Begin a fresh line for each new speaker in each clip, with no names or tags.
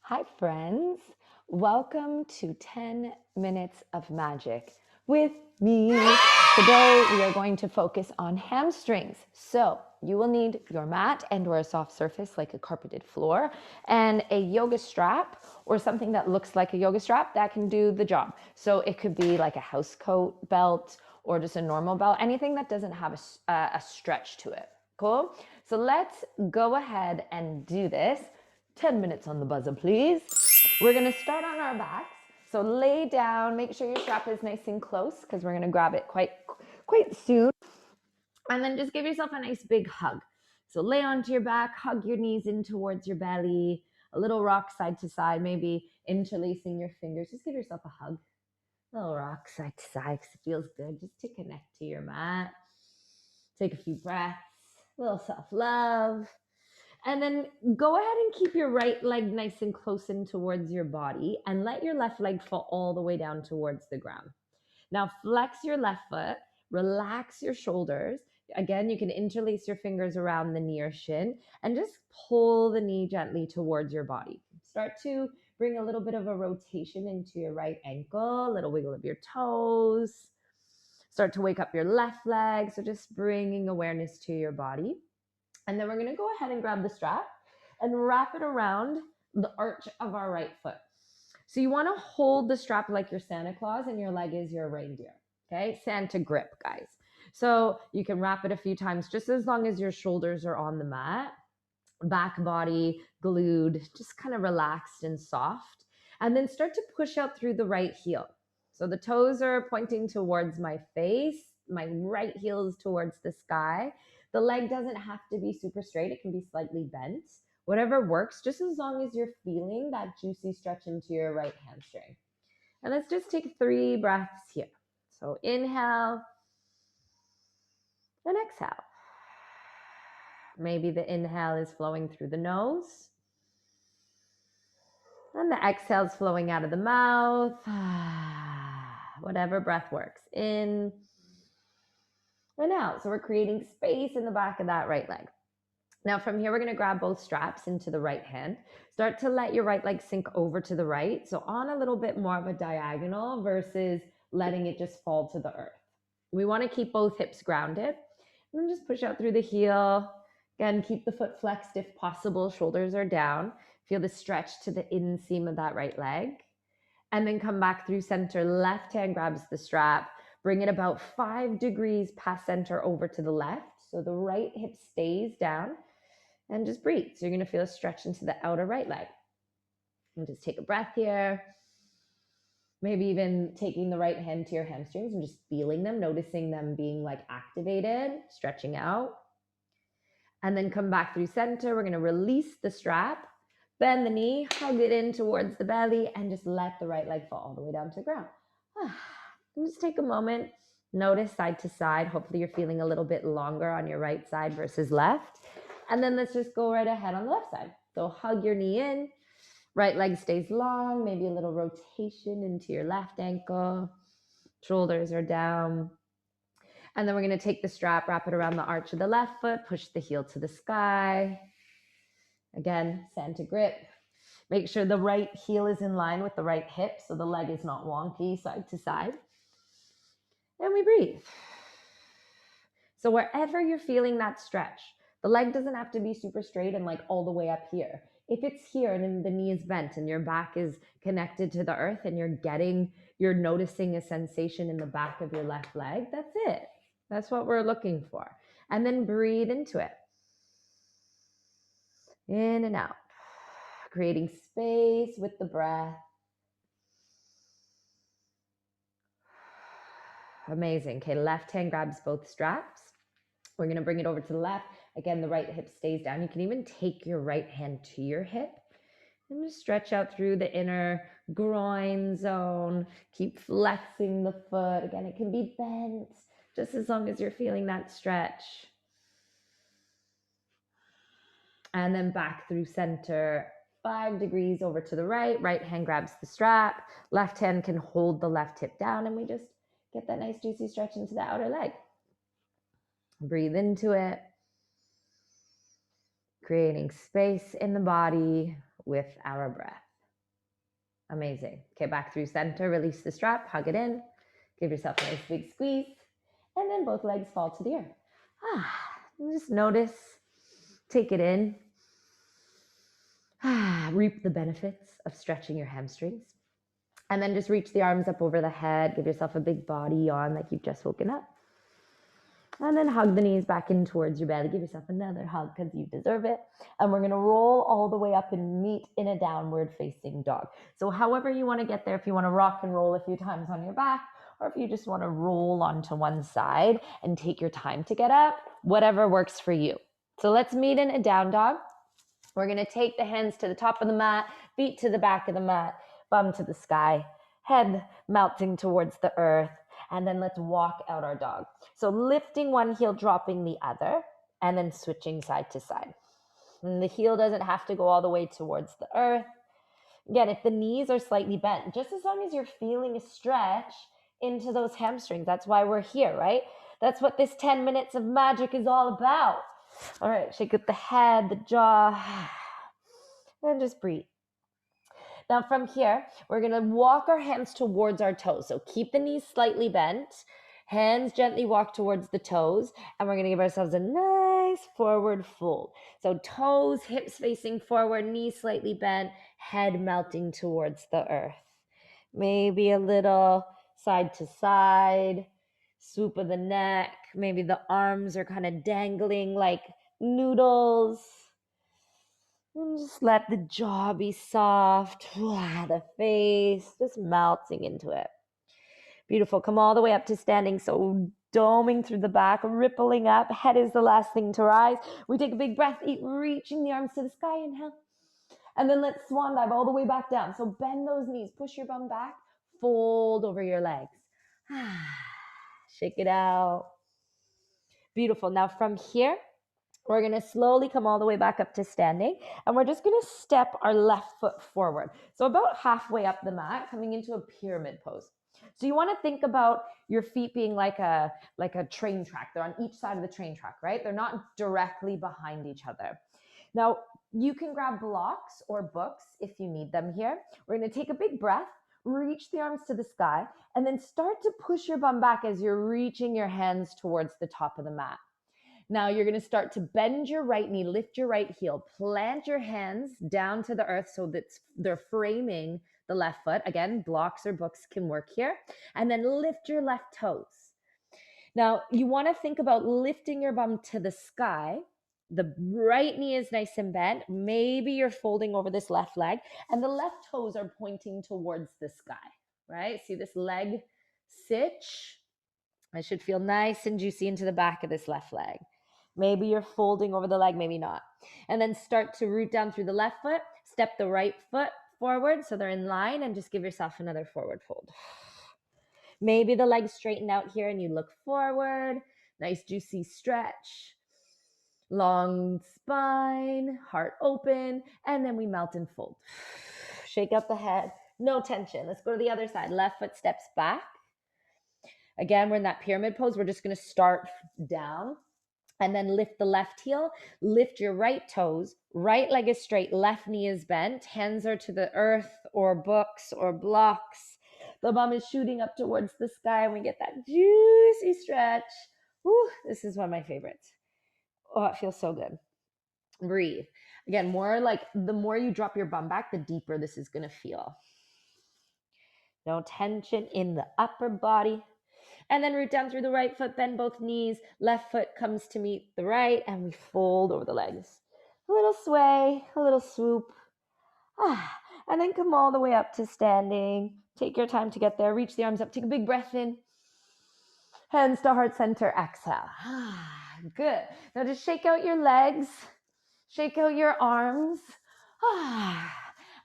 Hi, friends. Welcome to 10 Minutes of Magic with me. Today, we are going to focus on hamstrings. So, you will need your mat and or a soft surface like a carpeted floor and a yoga strap or something that looks like a yoga strap that can do the job. So, it could be like a house coat belt or just a normal belt, anything that doesn't have a stretch to it. Cool? So, let's go ahead and do this. 10 minutes on the buzzer, please. We're gonna start on our backs. So lay down, make sure your strap is nice and close because we're gonna grab it quite soon. And then just give yourself a nice big hug. So lay onto your back, hug your knees in towards your belly, a little rock side to side, maybe interlacing your fingers. Just give yourself a hug. A little rock side to side because it feels good just to connect to your mat. Take a few breaths, a little self-love. And then go ahead and keep your right leg nice and close in towards your body and let your left leg fall all the way down towards the ground. Now flex your left foot, relax your shoulders. Again, you can interlace your fingers around the knee or shin and just pull the knee gently towards your body. Start to bring a little bit of a rotation into your right ankle, a little wiggle of your toes. Start to wake up your left leg. So just bringing awareness to your body. And then we're going to go ahead and grab the strap and wrap it around the arch of our right foot. So you want to hold the strap like you're Santa Claus and your leg is your reindeer. Okay, Santa grip, guys. So you can wrap it a few times just as long as your shoulders are on the mat, back body glued, just kind of relaxed and soft. And then start to push out through the right heel. So the toes are pointing towards my face, my right heel is towards the sky. The leg doesn't have to be super straight, it can be slightly bent. Whatever works, just as long as you're feeling that juicy stretch into your right hamstring. And let's just take 3 breaths here. So inhale and exhale. Maybe the inhale is flowing through the nose. And the exhale is flowing out of the mouth. Whatever breath works. In and out. So we're creating space in the back of that right leg. Now from here, we're going to grab both straps into the right hand. Start to let your right leg sink over to the right. So on a little bit more of a diagonal versus letting it just fall to the earth. We want to keep both hips grounded. And then just push out through the heel. Again, keep the foot flexed if possible. Shoulders are down. Feel the stretch to the inseam of that right leg. And then come back through center. Left hand grabs the strap. Bring it about 5 degrees past center over to the left. So the right hip stays down. And just breathe. So you're going to feel a stretch into the outer right leg. And just take a breath here. Maybe even taking the right hand to your hamstrings and just feeling them, noticing them being like activated, stretching out. And then come back through center. We're going to release the strap, bend the knee, hug it in towards the belly, and just let the right leg fall all the way down to the ground. And just take a moment, notice side to side. Hopefully you're feeling a little bit longer on your right side versus left. And then let's just go right ahead on the left side. So hug your knee in, right leg stays long, maybe a little rotation into your left ankle. Shoulders are down. And then we're going to take the strap, wrap it around the arch of the left foot, push the heel to the sky. Again, Santa grip. Make sure the right heel is in line with the right hip so the leg is not wonky side to side. And we breathe. So wherever you're feeling that stretch, the leg doesn't have to be super straight and like all the way up here. If it's here and the knee is bent and your back is connected to the earth and you're noticing a sensation in the back of your left leg, that's it. That's what we're looking for. And then breathe into it. In and out. Creating space with the breath. Amazing. Okay, left hand grabs both straps. We're going to bring it over to the left. Again, the right hip stays down. You can even take your right hand to your hip and just stretch out through the inner groin zone. Keep flexing the foot. Again, it can be bent just as long as you're feeling that stretch. And then back through center, 5 degrees over to the right. Right hand grabs the strap. Left hand can hold the left hip down, and we just get that nice juicy stretch into the outer leg. Breathe into it. Creating space in the body with our breath. Amazing. Okay, back through center, release the strap, hug it in, give yourself a nice big squeeze, and then both legs fall to the earth. Just notice, take it in. Reap the benefits of stretching your hamstrings. And then just reach the arms up over the head, give yourself a big body yawn like you've just woken up. And then hug the knees back in towards your belly. Give yourself another hug because you deserve it. And we're going to roll all the way up and meet in a downward facing dog. So however you want to get there, if you want to rock and roll a few times on your back, or if you just want to roll onto one side and take your time to get up, whatever works for you. So let's meet in a down dog. We're going to take the hands to the top of the mat, feet to the back of the mat, bum to the sky, head melting towards the earth. And then let's walk out our dog. So lifting one heel, dropping the other, and then switching side to side. And the heel doesn't have to go all the way towards the earth. Again, if the knees are slightly bent, just as long as you're feeling a stretch into those hamstrings, that's why we're here, right? That's what this 10 minutes of magic is all about. All right, shake up the head, the jaw, and just breathe. Now from here, we're going to walk our hands towards our toes. So keep the knees slightly bent. Hands gently walk towards the toes. And we're going to give ourselves a nice forward fold. So toes, hips facing forward, knees slightly bent, head melting towards the earth. Maybe a little side to side, swoop of the neck. Maybe the arms are kind of dangling like noodles. And just let the jaw be soft, the face just melting into it. Beautiful. Come all the way up to standing. So doming through the back, rippling up. Head is the last thing to rise. We take a big breath, reaching the arms to the sky. Inhale. And then let's swan dive all the way back down. So bend those knees, push your bum back, fold over your legs. Shake it out. Beautiful. Now from here, we're going to slowly come all the way back up to standing, and we're just going to step our left foot forward. So about halfway up the mat, coming into a pyramid pose. So you want to think about your feet being like a train track. They're on each side of the train track, right? They're not directly behind each other. Now, you can grab blocks or books if you need them here. We're going to take a big breath, reach the arms to the sky, and then start to push your bum back as you're reaching your hands towards the top of the mat. Now you're going to start to bend your right knee, lift your right heel, plant your hands down to the earth so that they're framing the left foot. Again, blocks or books can work here. And then lift your left toes. Now you want to think about lifting your bum to the sky. The right knee is nice and bent. Maybe you're folding over this left leg, and the left toes are pointing towards the sky, right? See this leg sitch? It should feel nice and juicy into the back of this left leg. Maybe you're folding over the leg, maybe not. And then start to root down through the left foot, step the right foot forward so they're in line, and just give yourself another forward fold. Maybe the legs straighten out here and you look forward. Nice juicy stretch. Long spine, heart open, and then we melt and fold. Shake out the head, no tension. Let's go to the other side. Left foot steps back. Again, we're in that pyramid pose. We're just going to start down and then lift the left heel, lift your right toes, right leg is straight, left knee is bent, hands are to the earth or books or blocks. The bum is shooting up towards the sky and we get that juicy stretch. Whew, this is one of my favorites. Oh, it feels so good. Breathe. Again, more like the more you drop your bum back, the deeper this is going to feel. No tension in the upper body. And then root down through the right foot, bend both knees. Left foot comes to meet the right, and we fold over the legs. A little sway, a little swoop. And then come all the way up to standing. Take your time to get there. Reach the arms up. Take a big breath in. Hands to heart center. Exhale. Good. Now just shake out your legs. Shake out your arms.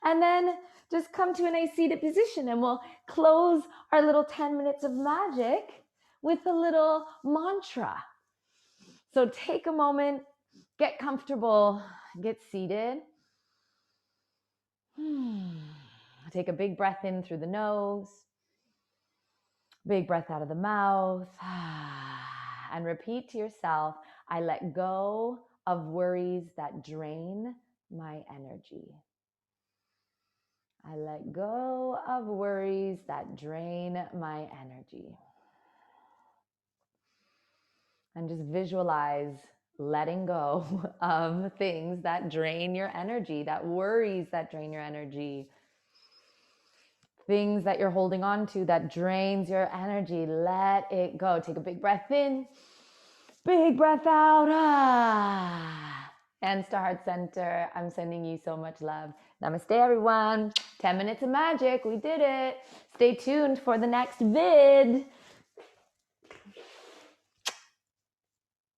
And then just come to a nice seated position, and we'll close our little 10 minutes of magic with a little mantra. So take a moment, get comfortable, get seated. Take a big breath in through the nose, big breath out of the mouth, and repeat to yourself, I let go of worries that drain my energy. I let go of worries that drain my energy. And just visualize letting go of things that drain your energy, that worries that drain your energy, things that you're holding on to that drains your energy. Let it go. Take a big breath in, big breath out. Hands to heart center. I'm sending you so much love. Namaste, everyone. 10 minutes of magic. We did it. Stay tuned for the next vid.